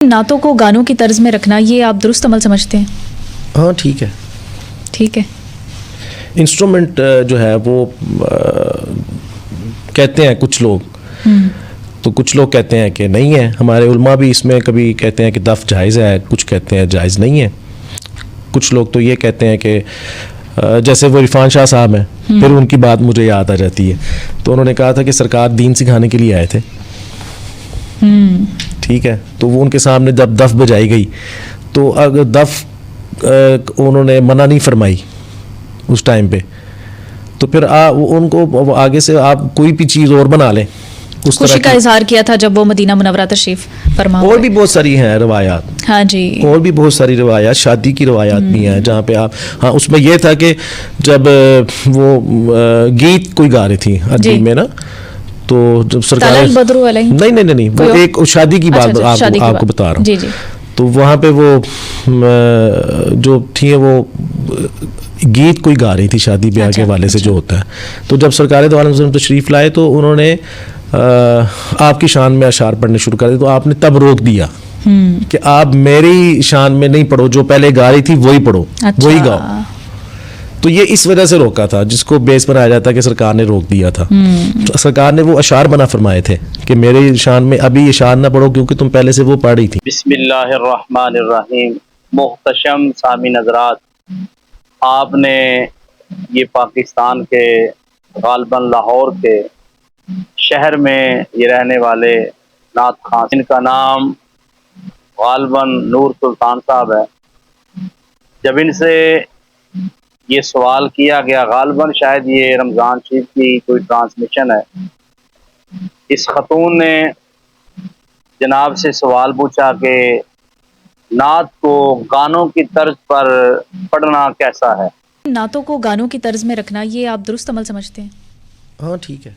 نعتوں کو گانوں کی طرز میں رکھنا یہ آپ درست عمل سمجھتے ہیں؟ ہاں ٹھیک ہے. ٹھیک ہے. انسٹرومنٹ جو ہے وہ کہتے ہیں کچھ لوگ, تو کچھ لوگ کہتے ہیں کہ نہیں ہے. ہمارے علماء بھی اس میں کبھی کہتے ہیں کہ دف جائز ہے, کچھ کہتے ہیں جائز نہیں ہے. کچھ لوگ تو یہ کہتے ہیں کہ جیسے وہ عرفان شاہ صاحب ہیں, پھر ان کی بات مجھے یاد آ جاتی ہے. تو انہوں نے کہا تھا کہ سرکار دین سکھانے کے لیے آئے تھے. ٹھیک ہے, تو وہ ان کے سامنے جب دف بجائی گئی تو اگر دف انہوں نے منع نہیں فرمائی اس ٹائم پہ, تو پھر ان کو آگے سے آپ کوئی بھی چیز اور بنا لیں. خوشی کا اظہار کیا تھا جب وہ مدینہ منورہ تشریف فرما. اور بھی بہت ساری ہیں روایات. ہاں جی, اور بھی بہت ساری روایات, شادی کی روایات بھی ہیں جہاں پہ آپ, ہاں اس میں یہ تھا کہ جب وہ گیت کوئی گا رہی تھی عربی میں نا, تو جب سرکار نہیں وہ ایک شادی کی بات آپ کو بتا رہا ہوں. جی جی. تو وہاں پہ وہ جو تھی وہ گیت کوئی گا رہی تھی شادی بیاہ کے حوالے سے جو ہوتا ہے. تو جب سرکار دو عالم وسلم تشریف لائے تو انہوں نے آپ کی شان میں اشعار پڑھنے شروع کر دیے, تو آپ نے تب روک دیا کہ آپ میری شان میں نہیں پڑھو, جو پہلے گا رہی تھی وہی پڑھو, وہی گاؤ. تو یہ اس وجہ سے روکا تھا, جس کو بیس بنایا جاتا ہے کہ سرکار نے روک دیا تھا. سرکار نے وہ اشعار بنا فرمائے تھے کہ میری شان میں ابھی اشعار نہ پڑھو کیونکہ تم پہلے سے وہ پڑھ رہی تھی. بسم اللہ الرحمن الرحیم. محتشم سامعین حضرات, آپ نے یہ پاکستان کے غالباً لاہور کے شہر میں یہ رہنے والے نعت خان, ان کا نام غالباً نور سلطان صاحب ہے. جب ان سے یہ سوال کیا گیا, غالباً شاید یہ رمضان شریف کی کوئی ٹرانسمیشن ہے, اس خاتون نے جناب سے سوال پوچھا کہ نعت کو گانوں کی طرز پر پڑھنا کیسا ہے. نعتوں کو گانوں کی طرز میں رکھنا یہ آپ درست عمل سمجھتے ہیں؟ ہاں ٹھیک ہے.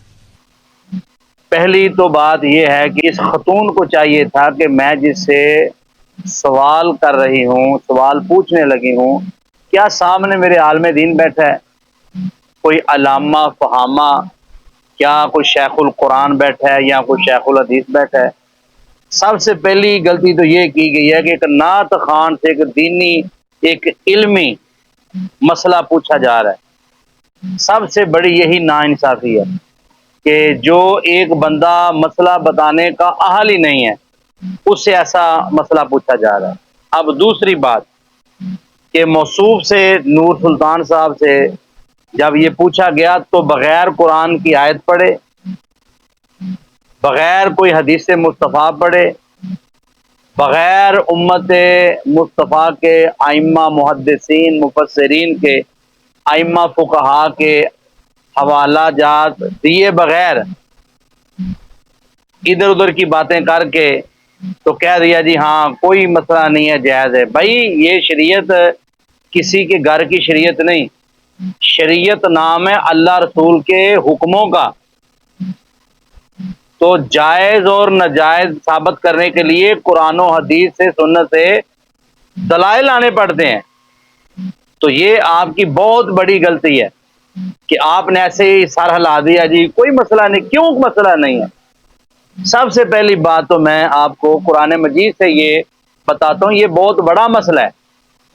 پہلی تو بات یہ ہے کہ اس خاتون کو چاہیے تھا کہ میں جس سے سوال کر رہی ہوں, سوال پوچھنے لگی ہوں, کیا سامنے میرے عالم دین بیٹھا ہے, کوئی علامہ فہامہ, کیا کوئی شیخ القرآن بیٹھا ہے یا کوئی شیخ الحدیث بیٹھا ہے. سب سے پہلی غلطی تو یہ کی گئی ہے کہ ایک نعت خان سے ایک دینی ایک علمی مسئلہ پوچھا جا رہا ہے. سب سے بڑی یہی ناانصافی ہے کہ جو ایک بندہ مسئلہ بتانے کا اہل ہی نہیں ہے اس سے ایسا مسئلہ پوچھا جا رہا ہے. اب دوسری بات کہ موصوف سے نور سلطان صاحب سے جب یہ پوچھا گیا تو بغیر قرآن کی آیت پڑھے, بغیر کوئی حدیث مصطفیٰ پڑھے, بغیر امت مصطفیٰ کے ائمہ محدثین مفسرین کے ائمہ فقہا کے حوالہ جات دیے بغیر ادھر ادھر کی باتیں کر کے تو کہہ دیا جی ہاں کوئی مسئلہ نہیں ہے, جائز ہے. بھائی یہ شریعت کسی کے گھر کی شریعت نہیں, شریعت نام ہے اللہ رسول کے حکموں کا. تو جائز اور ناجائز ثابت کرنے کے لیے قرآن و حدیث سے سنت سے دلائل آنے پڑتے ہیں. تو یہ آپ کی بہت بڑی غلطی ہے کہ آپ نے ایسے ہی سر ہلا دیا جی کوئی مسئلہ نہیں. کیوں مسئلہ نہیں ہے؟ سب سے پہلی بات تو میں آپ کو قرآن مجید سے یہ بتاتا ہوں, یہ بہت بڑا مسئلہ ہے.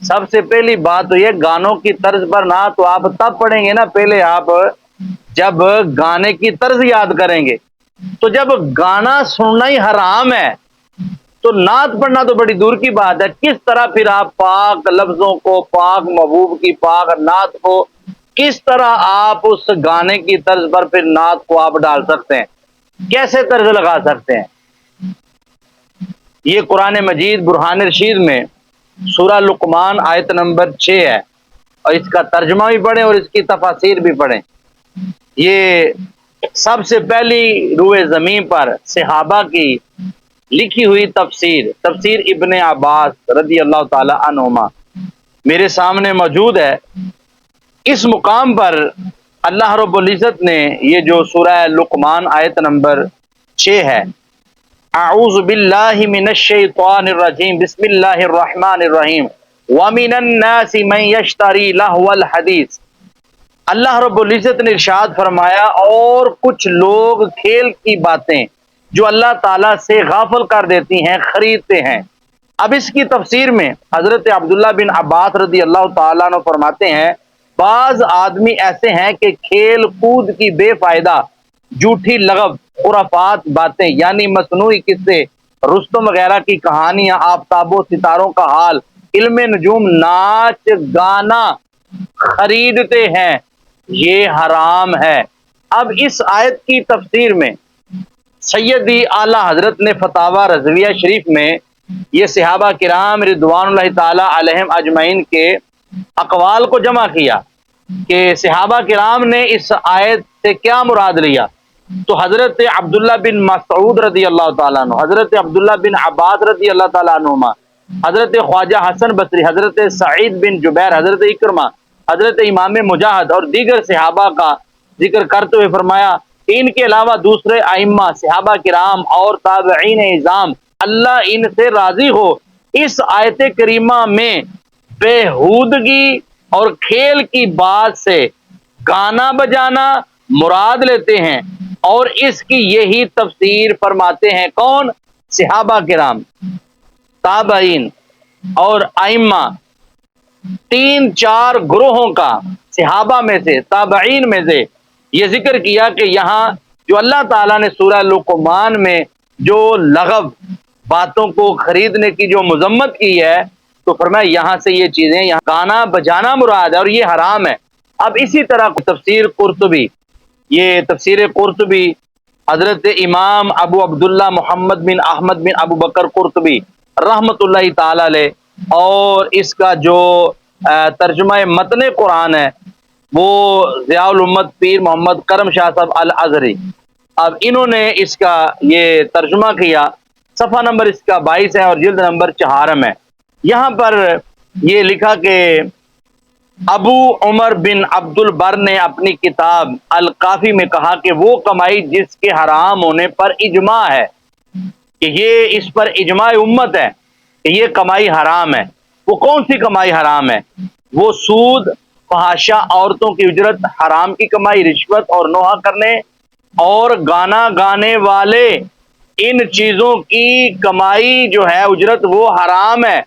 سب سے پہلی بات تو یہ گانوں کی طرز پر نہ تو آپ تب پڑھیں گے نا, پہلے آپ جب گانے کی طرز یاد کریں گے. تو جب گانا سننا ہی حرام ہے تو نعت پڑھنا تو بڑی دور کی بات ہے. کس طرح پھر آپ پاک لفظوں کو, پاک محبوب کی پاک نعت کو, کس طرح آپ اس گانے کی طرز پر پھر نعت کو آپ ڈال سکتے ہیں, کیسے طرز لگا سکتے ہیں؟ یہ قرآن مجید برہان رشید میں سورہ لقمان آیت نمبر 6 ہے, اور اس کا ترجمہ بھی پڑھیں اور اس کی تفاسیر بھی پڑھیں. یہ سب سے پہلی روئے زمین پر صحابہ کی لکھی ہوئی تفسیر ابن عباس رضی اللہ تعالی عنہما میرے سامنے موجود ہے. اس مقام پر اللہ رب العزت نے یہ جو سورہ لقمان آیت نمبر 6 ہے, اعوذ باللہ من الشیطان الرجیم بسم اللہ الرحمن الرحیم وَمِنَ النَّاسِ مَن يَشْتَرِي لَهْوَ الْحَدِيثِ, اللہ رب العزت نے ارشاد فرمایا اور کچھ لوگ کھیل کی باتیں جو اللہ تعالیٰ سے غافل کر دیتی ہیں خریدتے ہیں. اب اس کی تفسیر میں حضرت عبداللہ بن عباس رضی اللہ تعالیٰ عنہ فرماتے ہیں بعض آدمی ایسے ہیں کہ کھیل کود کی بے فائدہ جھوٹی لغو خرافات باتیں یعنی مصنوعی قصے رستم وغیرہ کی کہانیاں آفتاب و ستاروں کا حال علم نجوم ناچ گانا خریدتے ہیں، یہ حرام ہے۔ اب اس آیت کی تفسیر میں سیدی اعلی حضرت نے فتاوی رضویہ شریف میں یہ صحابہ کرام رضوان اللہ تعالی علیہم اجمعین کے اقوال کو جمع کیا کہ صحابہ کرام نے اس آیت سے کیا مراد لیا، تو حضرت عبداللہ بن مسعود رضی اللہ تعالیٰ عنہ، حضرت عبداللہ بن عباس رضی اللہ تعالیٰ عنہما، حضرت خواجہ حسن بصری، حضرت سعید بن جبیر، حضرت اکرمہ، حضرت امام مجاہد اور دیگر صحابہ کا ذکر کرتے ہوئے فرمایا کہ ان کے علاوہ دوسرے ائمہ صحابہ کرام اور تابعین اعظام اللہ ان سے راضی ہو اس آیت کریمہ میں بےہودگی اور کھیل کی بات سے گانا بجانا مراد لیتے ہیں، اور اس کی یہی تفسیر فرماتے ہیں کون؟ صحابہ کرام، تابعین اور ائمہ، تین چار گروہوں کا صحابہ میں سے تابعین میں سے یہ ذکر کیا کہ یہاں جو اللہ تعالیٰ نے سورہ لقمان میں جو لغو باتوں کو خریدنے کی جو مذمت کی ہے تو فرمایا یہاں سے یہ چیزیں یہاں گانا بجانا مراد ہے اور یہ حرام ہے۔ اب اسی طرح تفسیر قرطبی، یہ تفسیر قرطبی حضرت امام ابو عبداللہ محمد بن احمد بن ابو بکر قرطبی رحمت اللہ تعالی علیہ، اور اس کا جو ترجمہ متن قرآن ہے وہ ضیاء الامت پیر محمد کرم شاہ صاحب الازہری، اب انہوں نے اس کا یہ ترجمہ کیا، صفحہ نمبر اس کا 22 ہے اور جلد نمبر 4 ہے۔ یہاں پر یہ لکھا کہ ابو عمر بن عبد البر نے اپنی کتاب الکافی میں کہا کہ وہ کمائی جس کے حرام ہونے پر اجماع ہے کہ یہ اس پر اجماع امت ہے کہ یہ کمائی حرام ہے، وہ کون سی کمائی حرام ہے؟ وہ سود، فحاشا، عورتوں کی اجرت، حرام کی کمائی، رشوت اور نوحہ کرنے اور گانا گانے والے، ان چیزوں کی کمائی جو ہے اجرت وہ حرام ہے۔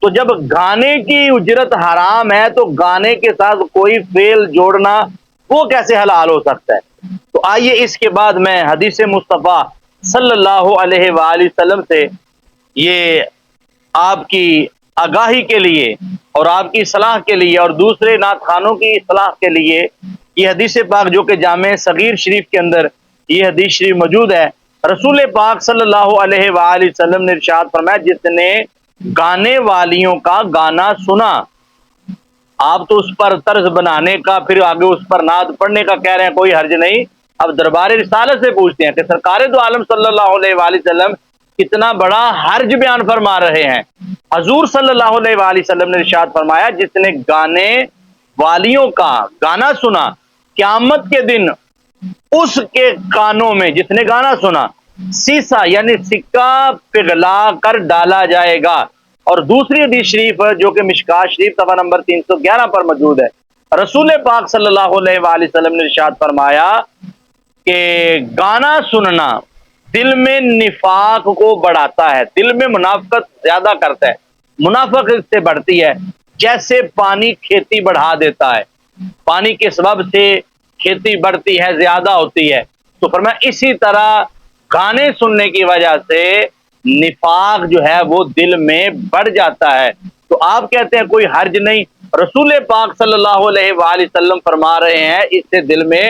تو جب گانے کی اجرت حرام ہے تو گانے کے ساتھ کوئی فعل جوڑنا وہ کیسے حلال ہو سکتا ہے؟ تو آئیے اس کے بعد میں حدیث مصطفیٰ صلی اللہ علیہ وآلہ وسلم سے یہ آپ کی آگاہی کے لیے اور آپ کی اصلاح کے لیے اور دوسرے نعت خوانوں کی اصلاح کے لیے یہ حدیث پاک جو کہ جامع صغیر شریف کے اندر یہ حدیث شریف موجود ہے، رسول پاک صلی اللہ علیہ وآلہ وسلم نے ارشاد فرمایا جس نے گانے والیوں کا گانا سنا، آپ تو اس پر طرز بنانے کا پھر آگے اس پر نعت پڑھنے کا کہہ رہے ہیں کوئی حرج نہیں، اب دربار رسالت سے پوچھتے ہیں کہ سرکار دو عالم صلی اللہ علیہ وآلہ وسلم کتنا بڑا حرج بیان فرما رہے ہیں۔ حضور صلی اللہ علیہ وآلہ وسلم نے ارشاد فرمایا جس نے گانے والیوں کا گانا سنا قیامت کے دن اس کے کانوں میں، جس نے گانا سنا، سیسا یعنی سکہ پگھلا کر ڈالا جائے گا۔ اور دوسری حدیث شریف جو کہ مشکات شریف صفحہ نمبر 311 پر موجود ہے، رسول پاک صلی اللہ علیہ وآلہ وسلم نے ارشاد فرمایا کہ گانا سننا دل میں نفاق کو بڑھاتا ہے، دل میں منافقت زیادہ کرتا ہے، منافقت سے بڑھتی ہے، جیسے پانی کھیتی بڑھا دیتا ہے، پانی کے سبب سے کھیتی بڑھتی ہے، زیادہ ہوتی ہے، تو فرمایا اسی طرح گانے سننے کی وجہ سے نفاق جو ہے وہ دل میں بڑھ جاتا ہے۔ تو آپ کہتے ہیں کوئی حرج نہیں، رسول پاک صلی اللہ علیہ وآلہ وسلم فرما رہے ہیں اس سے دل میں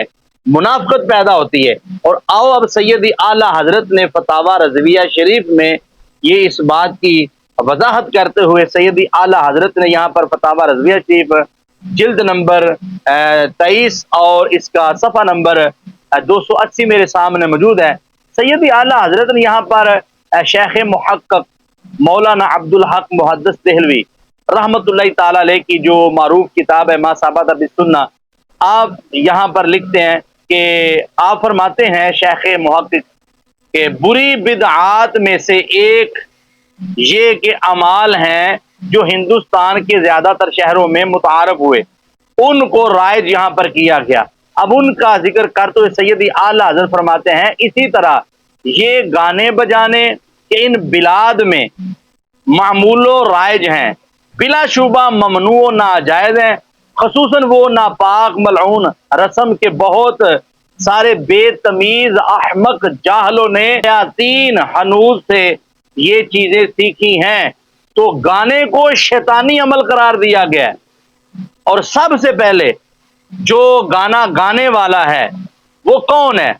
منافقت پیدا ہوتی ہے۔ اور آؤ اب سیدی اعلی حضرت نے فتاوی رضویہ شریف میں یہ اس بات کی وضاحت کرتے ہوئے سیدی اعلی حضرت نے یہاں پر فتاوی رضویہ شریف جلد نمبر 23 اور اس کا صفحہ نمبر 280 میرے سامنے موجود ہے، سیدی اعلی حضرت نے یہاں پر شیخ محقق مولانا عبدالحق محدث دہلوی رحمت اللہ تعالی علیہ کی جو معروف کتاب ہے ما ثبت بالسنہ، آپ یہاں پر لکھتے ہیں کہ آپ فرماتے ہیں شیخ محقق کہ بری بدعات میں سے ایک یہ کہ اعمال ہیں جو ہندوستان کے زیادہ تر شہروں میں متعارف ہوئے، ان کو رائج یہاں پر کیا گیا۔ اب ان کا ذکر کرتے ہوئے سیدی اعلی حضرت فرماتے ہیں اسی طرح یہ گانے بجانے کہ ان بلاد میں معمول و رائج ہیں، بلا شبہ ممنوع و ناجائز ہیں، خصوصاً وہ ناپاک ملعون رسم کے بہت سارے بے تمیز احمق جاہلوں نے شیاطین حنوز سے یہ چیزیں سیکھی ہیں۔ تو گانے کو شیطانی عمل قرار دیا گیا ہے، اور سب سے پہلے جو گانا گانے والا ہے وہ کون ہے؟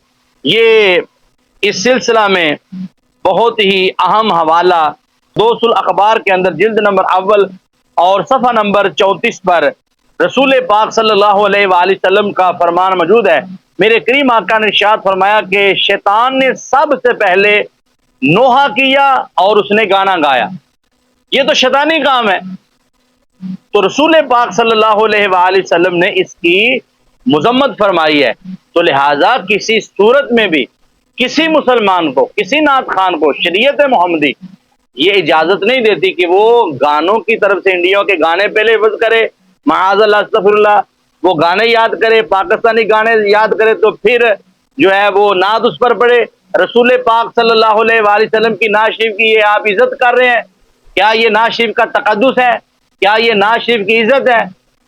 یہ اس سلسلہ میں بہت ہی اہم حوالہ دوس الاخبار کے اندر جلد نمبر اول اور صفحہ نمبر 34 پر رسول پاک صلی اللہ علیہ وآلہ وسلم کا فرمان موجود ہے۔ میرے کریم آقا نے ارشاد فرمایا کہ شیطان نے سب سے پہلے نوحہ کیا اور اس نے گانا گایا، یہ تو شیطانی کام ہے۔ تو رسول پاک صلی اللہ علیہ وآلہ وسلم نے اس کی مذمت فرمائی ہے۔ تو لہٰذا کسی صورت میں بھی کسی مسلمان کو، کسی نعت خان کو شریعت محمدی یہ اجازت نہیں دیتی کہ وہ گانوں کی طرف سے انڈیا کے گانے پہلے حفظ کرے، معاذ اللہ استغفر اللہ، وہ گانے یاد کرے، پاکستانی گانے یاد کرے تو پھر جو ہے وہ نعت اس پر پڑے۔ رسول پاک صلی اللہ علیہ وآلہ وسلم کی نعت شریف کی یہ آپ عزت کر رہے ہیں؟ کیا یہ نعت شریف کا تقدس ہے؟ کیا یہ نعت شریف کی عزت ہے؟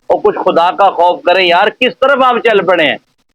اور کچھ خدا کا خوف کریں یار، کس طرف آپ چل پڑے ہیں؟